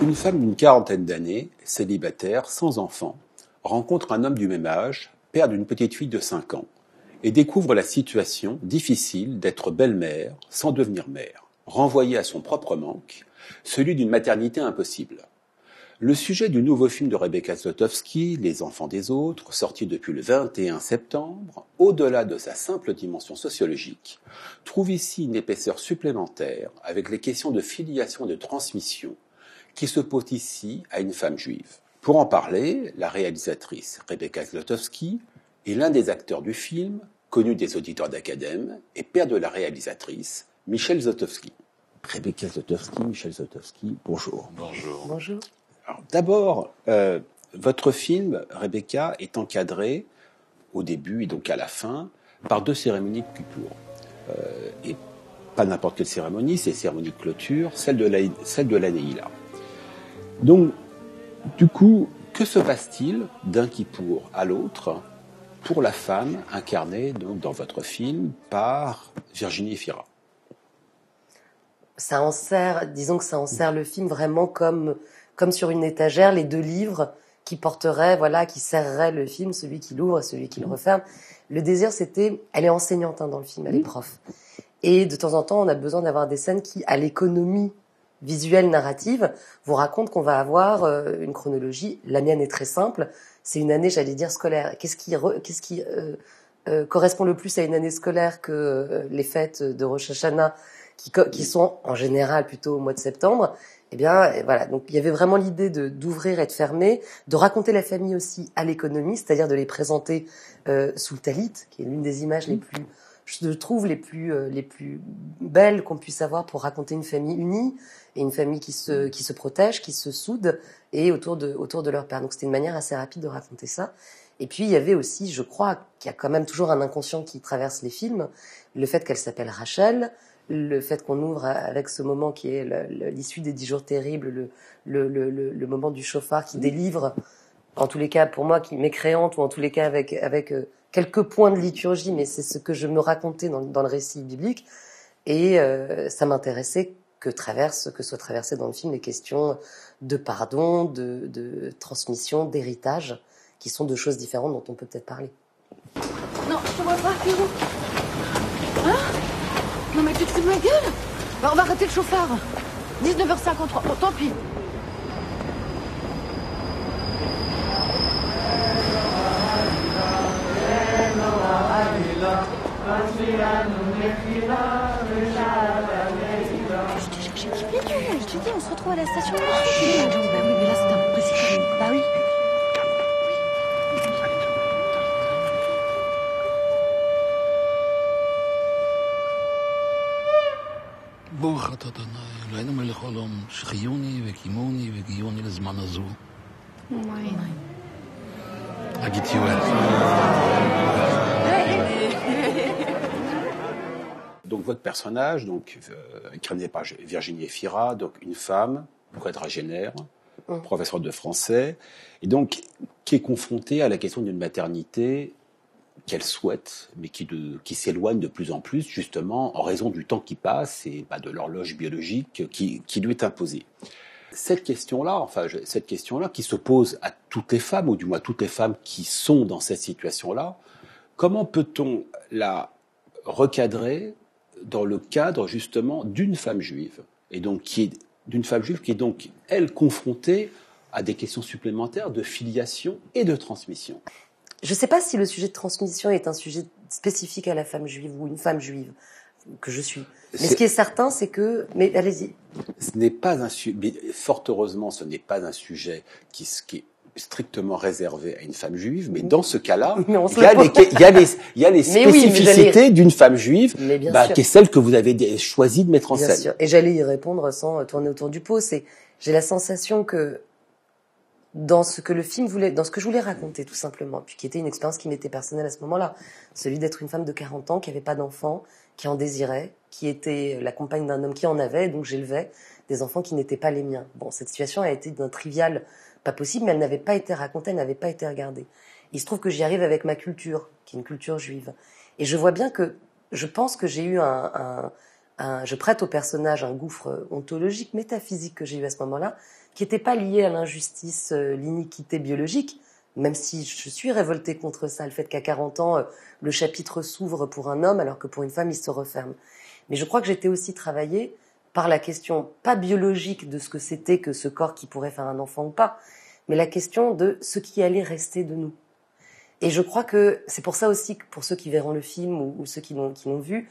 Une femme d'une quarantaine d'années, célibataire, sans enfant, rencontre un homme du même âge, père d'une petite fille de 5 ans, et découvre la situation difficile d'être belle-mère sans devenir mère, renvoyée à son propre manque, celui d'une maternité impossible. Le sujet du nouveau film de Rebecca Zlotowski, Les enfants des autres, sorti depuis le 21 septembre, au-delà de sa simple dimension sociologique, trouve ici une épaisseur supplémentaire avec les questions de filiation et de transmission qui se posent ici à une femme juive. Pour en parler, la réalisatrice Rebecca Zlotowski et l'un des acteurs du film, connu des auditeurs d'Acadème, et père de la réalisatrice, Michel Zlotowski. Rebecca Zlotowski, Michel Zlotowski, bonjour. Bonjour. Bonjour. Alors, d'abord, votre film, Rebecca, est encadré au début et donc à la fin par 2 cérémonies de Kippour. Et pas n'importe quelle cérémonie, c'est cérémonie de clôture, celle de la Neila. Donc, du coup, que se passe-t-il d'un Kippour à l'autre pour la femme incarnée donc, dans votre film par Virginie Fira? Ça en sert, disons que ça en sert le film vraiment comme sur une étagère, les 2 livres qui porteraient, qui serreraient le film, celui qui l'ouvre et celui qui le referme. Le désir, c'était, elle est enseignante dans le film, elle est prof. Et de temps en temps, on a besoin d'avoir des scènes qui, à l'économie visuelle, narrative, vous racontent qu'on va avoir une chronologie. La mienne est très simple, c'est une année, j'allais dire, scolaire. Qu'est-ce qui correspond le plus à une année scolaire que les fêtes de Rosh Hashanah, qui sont en général plutôt au mois de septembre? Eh bien, voilà. Donc, il y avait vraiment l'idée d'ouvrir et de fermer, de raconter la famille aussi à l'économie, c'est-à-dire de les présenter sous le talit, qui est l'une des images les plus, je trouve, les plus belles qu'on puisse avoir pour raconter une famille unie et une famille qui se protège, qui se soude et autour de leur père. Donc, c'était une manière assez rapide de raconter ça. Et puis, il y avait aussi, je crois, qu'il y a quand même toujours un inconscient qui traverse les films, le fait qu'elle s'appelle Rachel, le fait qu'on ouvre avec ce moment qui est l'issue des 10 jours terribles, le moment du chauffard qui délivre, en tous les cas pour moi, qui mécréante, ou en tous les cas avec quelques points de liturgie, mais c'est ce que je me racontais dans le récit biblique. Et ça m'intéressait que soit traversé dans le film les questions de pardon, de transmission, d'héritage, qui sont 2 choses différentes dont on peut peut-être parler. Non, je te vois pas, t'es où? Hein? Non mais tu te fous de ma gueule? Bah, on va arrêter le chauffard. 19h53, bon tant pis. J'ai kiffé, je te dis, on se retrouve à la station. Bah oui, mais là c'est un peu précis quand même. Bah oui. ברוך אתה אדוני, אלוהינו מלך העולם, שחייוני וקימוני וגיוני לזמן הזו. הגיתי יואל. Donc votre personnage, incarné par Virginie Fira, donc une femme, quadragénaire, professeure de français, et donc qui est confrontée à la question d'une maternité qu'elle souhaite, mais qui s'éloigne de plus en plus, justement, en raison du temps qui passe et de l'horloge biologique qui lui est imposée. Cette question-là qui se pose à toutes les femmes, ou du moins toutes les femmes qui sont dans cette situation-là, comment peut-on la recadrer dans le cadre, justement, d'une femme juive, et donc d'une femme juive qui est donc, elle, confrontée à des questions supplémentaires de filiation et de transmission. Je ne sais pas si le sujet de transmission est un sujet spécifique à la femme juive ou une femme juive que je suis. Mais ce qui est certain, c'est que... Mais allez-y. Ce n'est pas fort heureusement, ce n'est pas un sujet qui est strictement réservé à une femme juive, mais dans ce cas-là, il y a les spécificités d'une femme juive, qui est celle que vous avez choisi de mettre en scène. Sûr. Et j'allais y répondre sans tourner autour du pot. J'ai la sensation que dans ce que le film voulait, dans ce que je voulais raconter tout simplement, puis qui était une expérience qui m'était personnelle à ce moment-là, celui d'être une femme de 40 ans qui n'avait pas d'enfant, qui en désirait, qui était la compagne d'un homme qui en avait, et donc j'élevais des enfants qui n'étaient pas les miens. Bon, cette situation a été d'un trivial pas possible, mais elle n'avait pas été racontée, elle n'avait pas été regardée. Il se trouve que j'y arrive avec ma culture, qui est une culture juive. Et je vois bien que, je pense que j'ai eu un je prête au personnage un gouffre ontologique, métaphysique que j'ai eu à ce moment-là, qui n'était pas lié à l'injustice, l'iniquité biologique, même si je suis révoltée contre ça, le fait qu'à 40 ans, le chapitre s'ouvre pour un homme alors que pour une femme, il se referme. Mais je crois que j'étais aussi travaillée par la question, pas biologique de ce que c'était que ce corps qui pourrait faire un enfant ou pas, mais la question de ce qui allait rester de nous. Et je crois que c'est pour ça aussi que pour ceux qui verront le film ou ceux qui l'ont vu,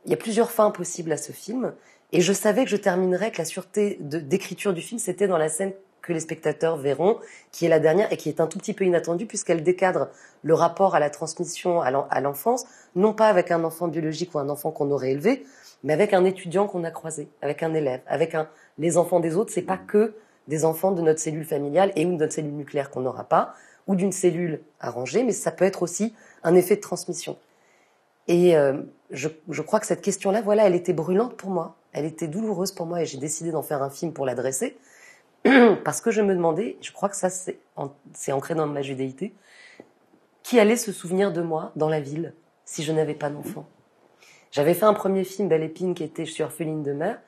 il y a plusieurs fins possibles à ce film. Et je savais que je terminerais, que la sûreté d'écriture du film, c'était dans la scène que les spectateurs verront, qui est la dernière et qui est un tout petit peu inattendue puisqu'elle décadre le rapport à la transmission à l'enfance, non pas avec un enfant biologique ou un enfant qu'on aurait élevé, mais avec un étudiant qu'on a croisé, avec un élève, avec les enfants des autres. C'est pas que des enfants de notre cellule familiale et ou de notre cellule nucléaire qu'on n'aura pas, ou d'une cellule arrangée, mais ça peut être aussi un effet de transmission. Et je crois que cette question-là, voilà, elle était brûlante pour moi, elle était douloureuse pour moi, et j'ai décidé d'en faire un film pour l'adresser, parce que je me demandais, je crois que ça c'est ancré dans ma judéité, qui allait se souvenir de moi dans la ville si je n'avais pas d'enfant. J'avais fait un premier film, Belle Épine, qui était « Je suis orpheline de mère ».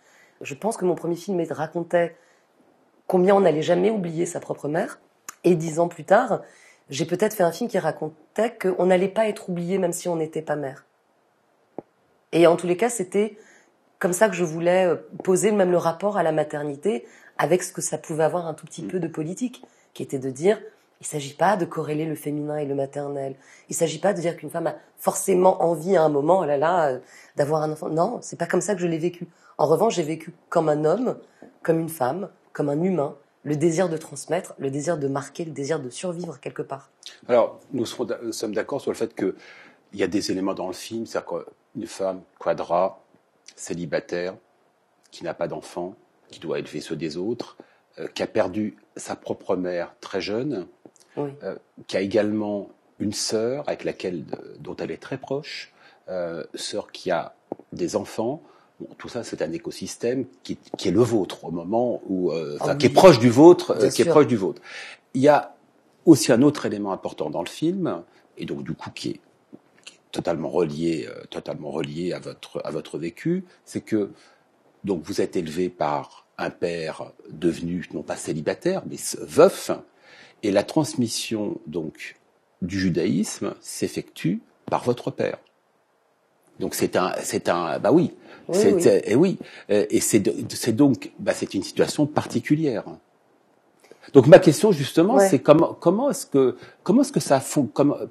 Je pense que mon premier film racontait combien on n'allait jamais oublier sa propre mère. Et 10 ans plus tard, j'ai peut-être fait un film qui racontait qu'on n'allait pas être oublié même si on n'était pas mère. Et en tous les cas, c'était comme ça que je voulais poser même le rapport à la maternité avec ce que ça pouvait avoir un tout petit peu de politique, qui était de dire, il ne s'agit pas de corréler le féminin et le maternel. Il ne s'agit pas de dire qu'une femme a forcément envie à un moment, oh là là, d'avoir un enfant. Non, c'est pas comme ça que je l'ai vécu. En revanche, j'ai vécu comme un homme, comme une femme, comme un humain, le désir de transmettre, le désir de marquer, le désir de survivre quelque part. Alors, nous sommes d'accord sur le fait qu'il y a des éléments dans le film, c'est-à-dire qu'une femme quadra, célibataire, qui n'a pas d'enfant, qui doit élever ceux des autres, qui a perdu sa propre mère très jeune, oui. Qui a également une sœur dont elle est très proche, sœur qui a des enfants. Bon, tout ça, c'est un écosystème qui est le vôtre au moment où, qui est proche du vôtre, Il y a aussi un autre élément important dans le film, et donc du coup qui est totalement relié à votre vécu, c'est que donc vous êtes élevé par un père devenu non pas célibataire mais veuf, et la transmission donc du judaïsme s'effectue par votre père. Donc c'est une situation particulière. Donc ma question justement, c'est comment est-ce que ça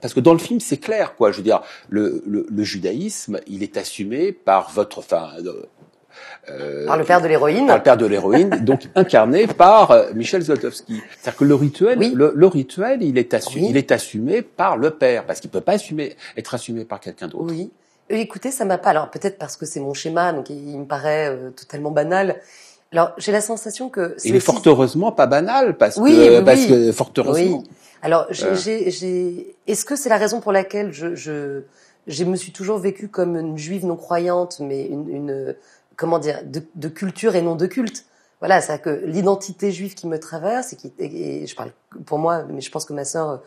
parce que dans le film c'est clair quoi, je veux dire le judaïsme, il est assumé par par le père de l'héroïne. Par le père de l'héroïne, donc incarné par Michel Zlotowski. C'est-à-dire que le rituel, le rituel, il est assumé par le père, parce qu'il peut pas être assumé par quelqu'un d'autre. Oui. Écoutez, ça m'a pas. Alors peut-être parce que c'est mon schéma, donc il me paraît totalement banal. Alors j'ai la sensation que il est fort heureusement pas banal, parce que fort heureusement. Oui. Alors est-ce que c'est la raison pour laquelle je me suis toujours vécue comme une juive non croyante, mais une comment dire, de culture et non de culte. Voilà, c'est que l'identité juive qui me traverse et je parle pour moi, mais je pense que ma sœur,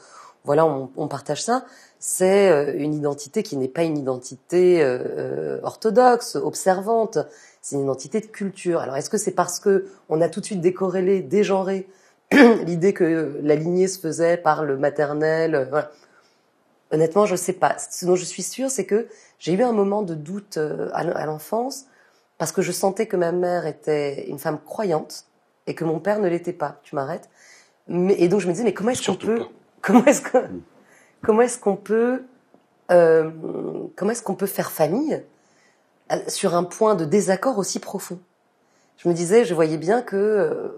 voilà, on partage ça. C'est une identité qui n'est pas une identité orthodoxe, observante. C'est une identité de culture. Alors, est-ce que c'est parce que on a tout de suite décorrélé, dégenré l'idée que la lignée se faisait par le maternel? Voilà. Honnêtement, je sais pas. Ce dont je suis sûre, c'est que j'ai eu un moment de doute à l'enfance, parce que je sentais que ma mère était une femme croyante et que mon père ne l'était pas. Tu m'arrêtes? Et donc je me disais, mais comment est-ce qu'on peut faire famille sur un point de désaccord aussi profond? Je me disais, je voyais bien que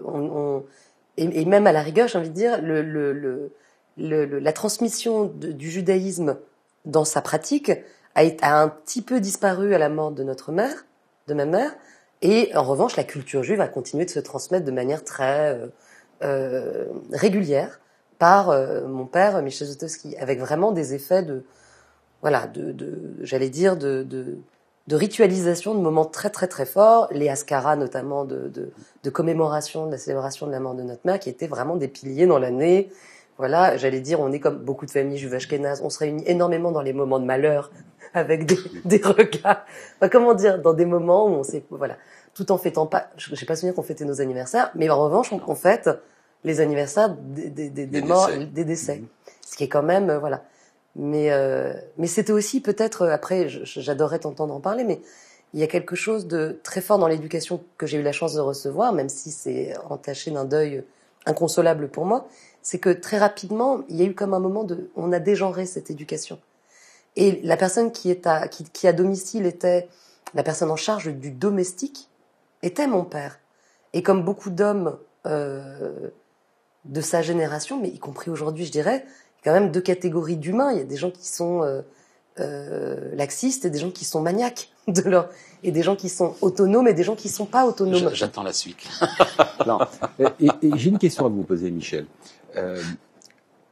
et même à la rigueur, j'ai envie de dire, la transmission du judaïsme dans sa pratique a un petit peu disparu à la mort de ma mère, et en revanche, la culture juive a continué de se transmettre de manière très régulière par mon père, Michel Zlotowski, avec vraiment des effets j'allais dire, de ritualisation de moments très très très forts, les Haskaras notamment de commémoration de la célébration de la mort de notre mère, qui étaient vraiment des piliers dans l'année. Voilà, j'allais dire, on est comme beaucoup de familles juives ashkénazes, on se réunit énormément dans les moments de malheur avec des regards. Enfin, comment dire, dans des moments où on sait, voilà, tout en fêtant pas, j'ai pas souvenir qu'on fêtait nos anniversaires, mais en revanche, on fête les anniversaires des morts, des décès. Ce qui est quand même, voilà. Mais c'était aussi peut-être, après, j'adorerais t'entendre en parler, mais il y a quelque chose de très fort dans l'éducation que j'ai eu la chance de recevoir, même si c'est entaché d'un deuil inconsolable pour moi, c'est que très rapidement, il y a eu comme un moment on a dégenré cette éducation. Et la personne qui à domicile était la personne en charge du domestique était mon père. Et comme beaucoup d'hommes de sa génération, mais y compris aujourd'hui, je dirais, il y a quand même deux catégories d'humains. Il y a des gens qui sont laxistes et des gens qui sont maniaques et des gens qui sont autonomes et des gens qui sont pas autonomes. J'attends la suite. Non. Et j'ai une question à vous poser, Michel.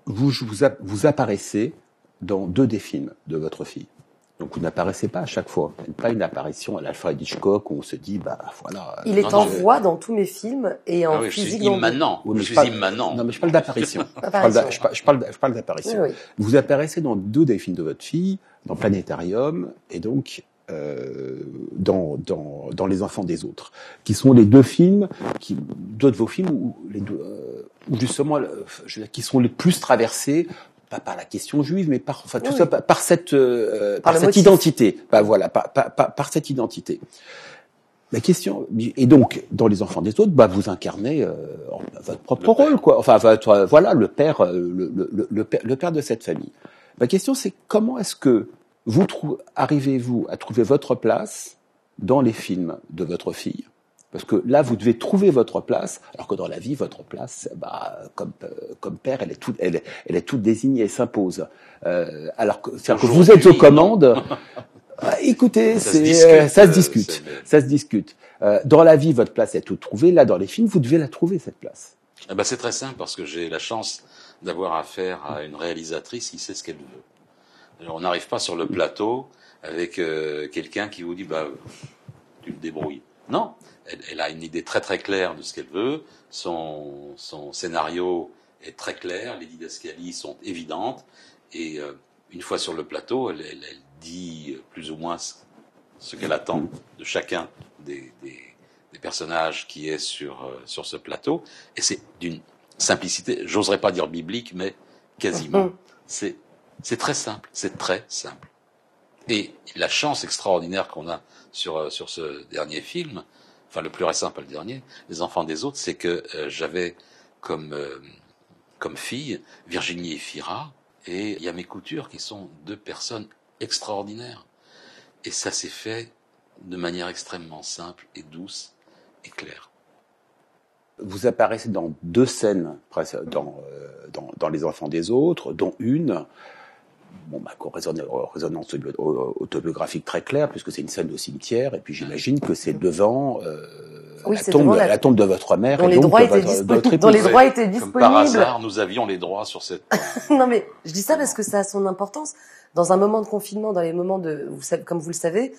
Vous apparaissez dans 2 des films de votre fille. Donc vous n'apparaissez pas à chaque fois. Pas une apparition à l'Alfred Hitchcock où on se dit, bah voilà. Il est en voix dans tous mes films et en oui, physique. Je suis immanent. Oui, je suis immanent. Non, mais je parle d'apparition. Je parle d'apparition. Oui. Vous apparaissez dans 2 des films de votre fille, dans Planétarium et donc dans Les Enfants des Autres, qui sont les 2 films, deux de vos films où justement, qui sont les plus traversés, pas par la question juive, mais par cette identité. Voilà, par cette identité. La question, et donc, dans Les Enfants des Autres, vous incarnez votre propre rôle, quoi. Enfin, voilà, le père de cette famille. Ma question, c'est comment est-ce que arrivez-vous à trouver votre place dans les films de votre fille? Parce que là, vous devez trouver votre place, alors que dans la vie, votre place, comme père, elle est toute désignée, elle s'impose. Alors que vous êtes aux commandes. Écoutez, ça se discute. Dans la vie, votre place est toute trouvée. Là, dans les films, vous devez la trouver, cette place. C'est très simple parce que j'ai la chance d'avoir affaire à une réalisatrice qui sait ce qu'elle veut. Alors, on n'arrive pas sur le plateau avec quelqu'un qui vous dit tu te débrouilles. Non, elle a une idée très très claire de ce qu'elle veut. Son scénario est très clair, les didascalies sont évidentes et une fois sur le plateau, elle dit plus ou moins ce qu'elle attend de chacun des personnages qui est sur ce plateau. Et c'est d'une simplicité, j'oserais pas dire biblique, mais quasiment. C'est très simple, c'est très simple. Et la chance extraordinaire qu'on a sur ce dernier film, enfin le plus récent, pas le dernier, Les Enfants des Autres, c'est que j'avais comme fille Virginie Efira et Yamé Couture, qui sont 2 personnes extraordinaires. Et ça s'est fait de manière extrêmement simple et douce et claire. Vous apparaissez dans 2 scènes dans Les Enfants des Autres, dont une résonance autobiographique très claire, puisque c'est une scène de cimetière, et puis j'imagine que c'est devant la tombe de votre mère, dont et les donc droits étaient disponibles. Comme par hasard, nous avions les droits sur cette tombe. Non mais, je dis ça parce que ça a son importance. Dans un moment de confinement, dans les moments comme vous le savez,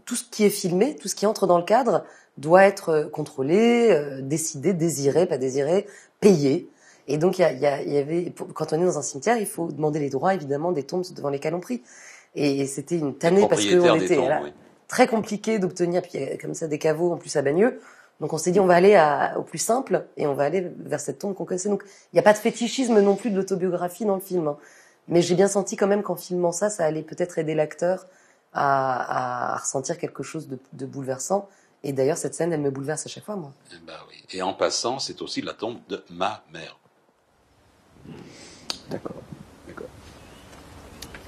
tout ce qui est filmé, tout ce qui entre dans le cadre, doit être contrôlé, décidé, désiré, pas désiré, payé. Et donc, il y avait, quand on est dans un cimetière, il faut demander les droits, évidemment, des tombes devant lesquelles on prie. Et c'était une tannée parce que on était très compliqué d'obtenir, puis comme ça, des caveaux, en plus à Bagneux. Donc, on s'est dit, on va aller au plus simple, et on va aller vers cette tombe qu'on connaissait. Donc, il n'y a pas de fétichisme non plus de l'autobiographie dans le film, hein. Mais j'ai bien senti quand même qu'en filmant ça allait peut-être aider l'acteur à ressentir quelque chose de bouleversant. Et d'ailleurs, cette scène, elle me bouleverse à chaque fois, moi. Oui. Et en passant, c'est aussi la tombe de ma mère. D'accord.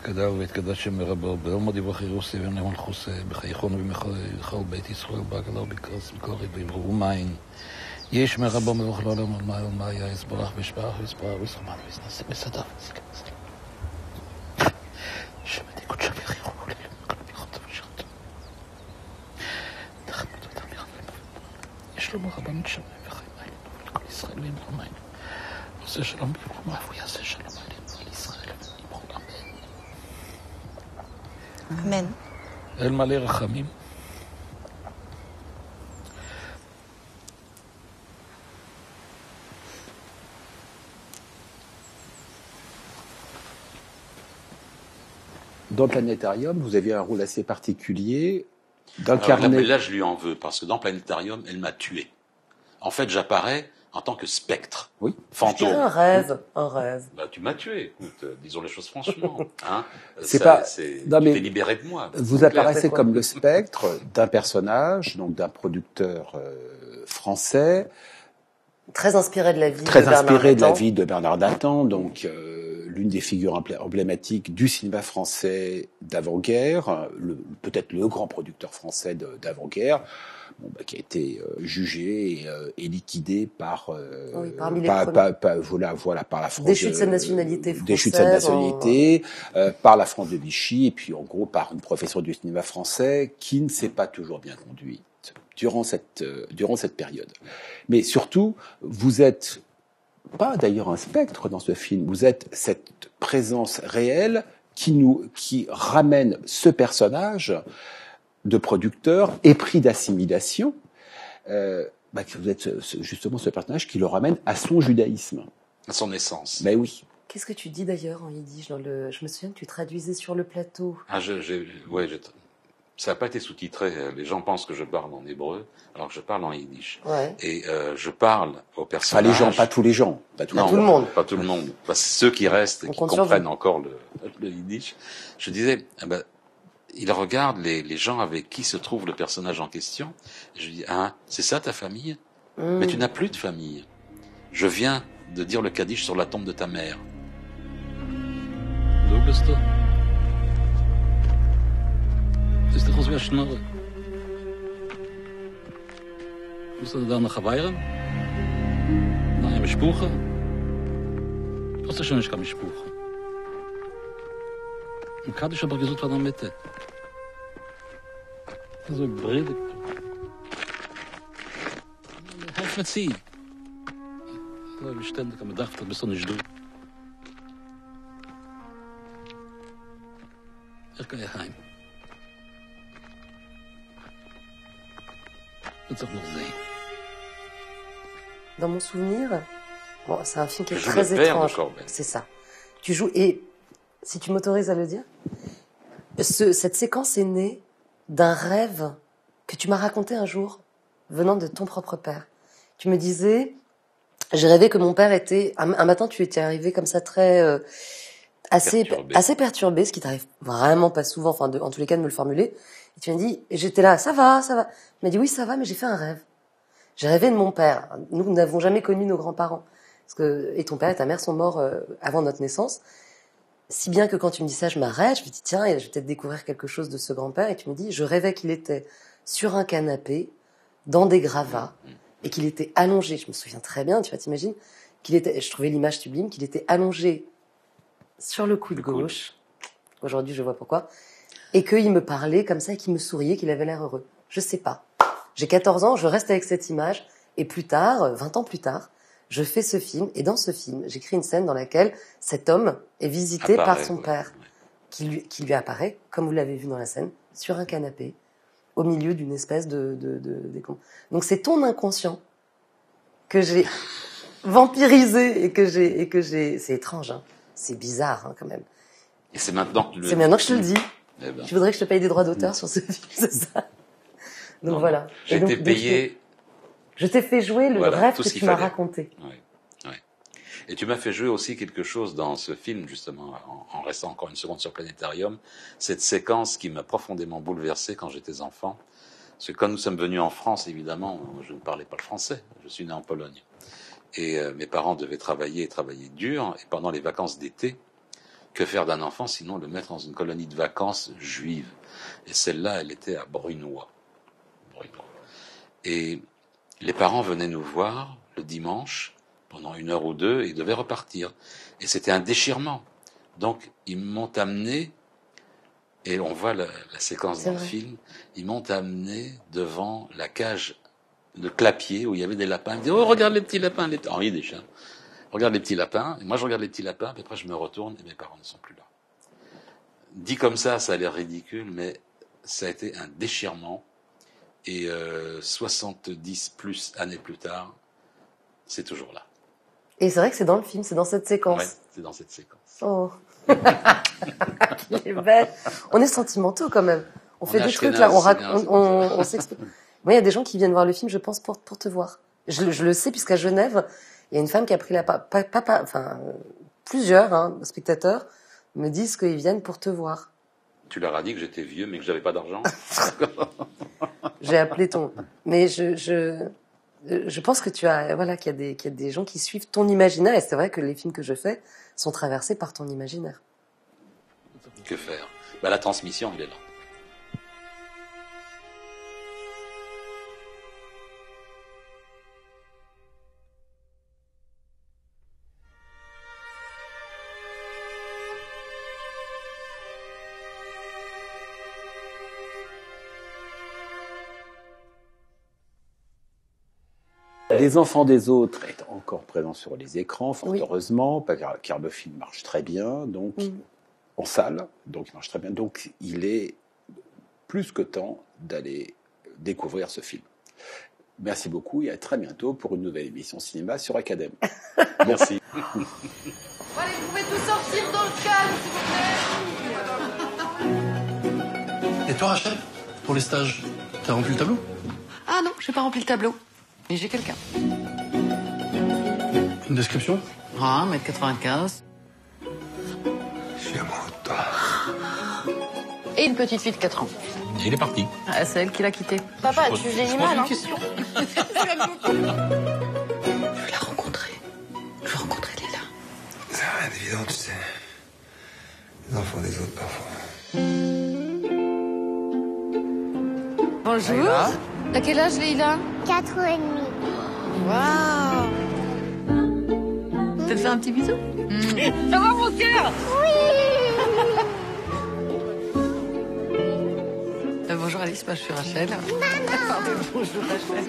כדאו והתקדש שם מרבו, בעלמא דיווחי רוסי ונאון חוסה, בחייכון ובכל בית ישראל בעגלה ובקרס בכל ריבי ורומיין. יש מרבו מלוך לעולם על מה ומה היה יסברך ושפח וספרה וסרמן וסנסה בסדר וסקה. שמתי קודשה ויחיכו לילים מכל ביחות ושרת. תחמדו את אמירן יש לו מרבה משמיים וחיים עלינו ולכל ישראל ואמרמיים. עושה שלום ביום ואף הוא יעשה שלום עלינו ועל ישראל ונמרו אמן. אמן. אל מלא רחמים. dans Planétarium, vous aviez un rôle assez particulier Alors d'incarner. là, je lui en veux, parce que dans Planétarium, elle m'a tué. En fait, j'apparais en tant que spectre, Oui. Je dirais fantôme. un rêve, un rêve. Bah, tu m'as tué, écoute, disons les choses franchement. Hein. C'est pas- non, tu mais t'es libéré de moi. Vous C'est clair. apparaissez c'est quoi comme le spectre d'un personnage, donc d'un producteur français, Très inspiré de la vie très de Bernard inspiré de la Nathan. vie de Bernard Nathan, donc l'une des figures emblématiques du cinéma français d'avant-guerre, peut-être le grand producteur français d'avant-guerre, qui a été jugé et liquidé par Oui, parmi les par la France Déchu de sa nationalité déchu de sa française, nationalité, par la France de Vichy, et puis en gros par une professeure du cinéma français qui ne s'est pas toujours bien conduite durant cette période. Mais surtout, vous êtes pas d'ailleurs un spectre dans ce film, vous êtes cette présence réelle qui ramène ce personnage de producteur épris d'assimilation, que vous êtes justement ce personnage qui le ramène à son judaïsme. À son essence. Ben oui. Qu'est-ce que tu dis d'ailleurs en yiddish je me souviens que tu traduisais sur le plateau. Ah, ça n'a pas été sous-titré. Les gens pensent que je parle en hébreu, alors que je parle en yiddish. Ouais. Et je parle aux Enfin, personnages. les gens, pas tous les gens. Non, tout le monde. Pas tout le monde. Parce que ceux qui restent et On qui compte sur comprennent vous. encore le yiddish. Je disais, il regarde les gens avec qui se trouve le personnage en question. Et je dis, c'est ça ta famille? Mais tu n'as plus de famille. Je viens de dire le kaddish sur la tombe de ta mère. Du bist du. Ist doch aus wie Schnurre. Musst du da noch weiren? Nein, mit Spuche. Was ist schon nicht mit Spuche? Im Kaddish aber gesucht von der Mitte. So bredig. Helf mir zieh. So beständig am Dach, das bist du nicht du. Ich gehe heim. Willst du auch noch sehen? Dans mon souvenir, c'est un film qui est Je joue très le père de étrange. Corbel. C'est ça. Tu joues, et si tu m'autorises à le dire, cette séquence est née d'un rêve que tu m'as raconté un jour, venant de ton propre père. Tu me disais, j'ai rêvé que mon père était, un matin tu étais arrivé comme ça très, assez perturbé, ce qui t'arrive vraiment pas souvent, enfin, en tous les cas de me le formuler. Et tu m'as dit, et j'étais là, ça va. Tu m'as dit, oui, ça va, mais j'ai fait un rêve. J'ai rêvé de mon père. Nous n'avons jamais connu nos grands-parents. Et ton père et ta mère sont morts avant notre naissance. Si bien que quand tu me dis ça, je m'arrête, je me dis, tiens, je vais peut-être découvrir quelque chose de ce grand-père. Et tu me dis, je rêvais qu'il était sur un canapé, dans des gravats, et qu'il était allongé. Je me souviens très bien, tu vois, t'imagines, je trouvais l'image sublime, qu'il était allongé sur le coude gauche. Aujourd'hui, je vois pourquoi. Et qu'il me parlait comme ça, et qu'il me souriait, qu'il avait l'air heureux. Je sais pas. J'ai 14 ans, je reste avec cette image, et plus tard, 20 ans plus tard, je fais ce film, et dans ce film, j'écris une scène dans laquelle cet homme est visité par son père, qui lui apparaît, comme vous l'avez vu dans la scène, sur un canapé, au milieu d'une espèce de. Donc c'est ton inconscient que j'ai vampirisé et que j'ai. C'est étrange, hein. C'est bizarre, hein, quand même. Et c'est maintenant que tu le. C'est maintenant que je te le dis. Eh ben. Tu voudrais que je te paye des droits d'auteur sur ce film, c'est ça? Donc Non, voilà. J'ai été payé. Je t'ai fait jouer le rêve que tu m'as raconté. Oui. Et tu m'as fait jouer aussi quelque chose dans ce film, justement, en restant encore une seconde sur Planétarium, cette séquence qui m'a profondément bouleversé quand j'étais enfant. Parce que quand nous sommes venus en France, évidemment, je ne parlais pas le français, je suis né en Pologne. Et mes parents devaient travailler dur, et pendant les vacances d'été, que faire d'un enfant sinon le mettre dans une colonie de vacances juive. Et celle-là, elle était à Brunois. Et les parents venaient nous voir le dimanche, pendant 1 heure ou 2, et ils devaient repartir. Et c'était un déchirement. Donc, ils m'ont amené, et on voit la séquence dans le film, ils m'ont amené devant la cage de clapier où il y avait des lapins. Ils me disaient, oh, regarde les petits lapins. En yiddish, hein. Regarde les petits lapins. Et moi, je regarde les petits lapins, puis après, je me retourne, et mes parents ne sont plus là. Dit comme ça a l'air ridicule, mais ça a été un déchirement. Et 70 plus années plus tard, c'est toujours là. Et c'est vrai que c'est dans le film, c'est dans cette séquence. Ouais, c'est dans cette séquence. Oh. qu'il est belle. On est sentimentaux quand même. On fait des trucs là, on s'explique. Moi, il y a des gens qui viennent voir le film, je pense, pour te voir. Je le sais, puisqu'à Genève, il y a une femme qui a pris plusieurs spectateurs me disent qu'ils viennent pour te voir. Tu leur as dit que j'étais vieux, mais que j'avais pas d'argent. J'ai appelé ton... Mais je pense que qu'il y a des gens qui suivent ton imaginaire, et c'est vrai que les films que je fais sont traversés par ton imaginaire. Que faire? La transmission, il est là. Les enfants des autres est encore présent sur les écrans, fort Oui. heureusement, car le film marche très bien, donc en salle, donc il marche très bien. Donc il est plus que temps d'aller découvrir ce film. Merci beaucoup et à très bientôt pour une nouvelle émission cinéma sur Academ. Merci. Allez, vous pouvez tous sortir dans le calme, s'il vous plaît. Et toi, Rachel, pour les stages, t'as rempli le tableau? Ah non, j'ai pas rempli le tableau. Mais j'ai quelqu'un. Une description? 1m95. Je suis amoureux de toi. Et une petite fille de 4 ans. Et il est parti. Ah, c'est elle qui l'a quitté. Papa, tu juges l'animal, hein. Je veux la rencontrer. Je veux rencontrer Lila. C'est rien d'évident, tu sais. Les enfants des autres, parfois. Bonjour. À quel âge, Lila? 4 ans et demi. Waouh. Tu te fais un petit bisou? Ça va, mon cœur? Bonjour Alice, moi je suis Rachel. Pardon, bonjour Rachel.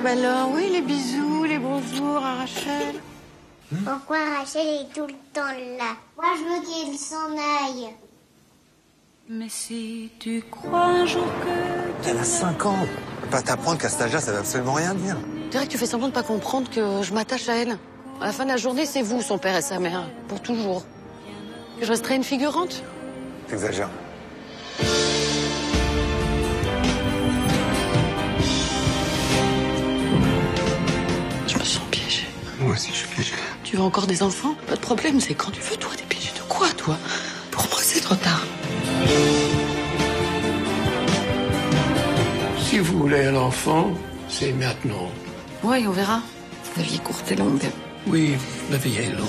Alors, oui, les bisous, les bonjours à Rachel. Pourquoi Rachel est tout le temps là? Moi, je veux qu'il s'en aille. Mais si tu crois un jour que... Elle a 5 ans. Pas t'apprendre qu'à cet âge-là, ça veut absolument rien dire. Je dirais que tu fais semblant de pas comprendre que je m'attache à elle. À la fin de la journée, c'est vous, son père et sa mère, pour toujours. Que je resterai une figurante. T'exagères. Je me sens piégée. Moi aussi, je suis piégé. Tu veux encore des enfants? Pas de problème, c'est quand tu veux, toi. T'es piégée de quoi, toi? Pour moi, c'est trop tard. Si vous voulez un enfant, c'est maintenant. Oui, on verra. La vie est courte et longue. Oui, la vie est longue.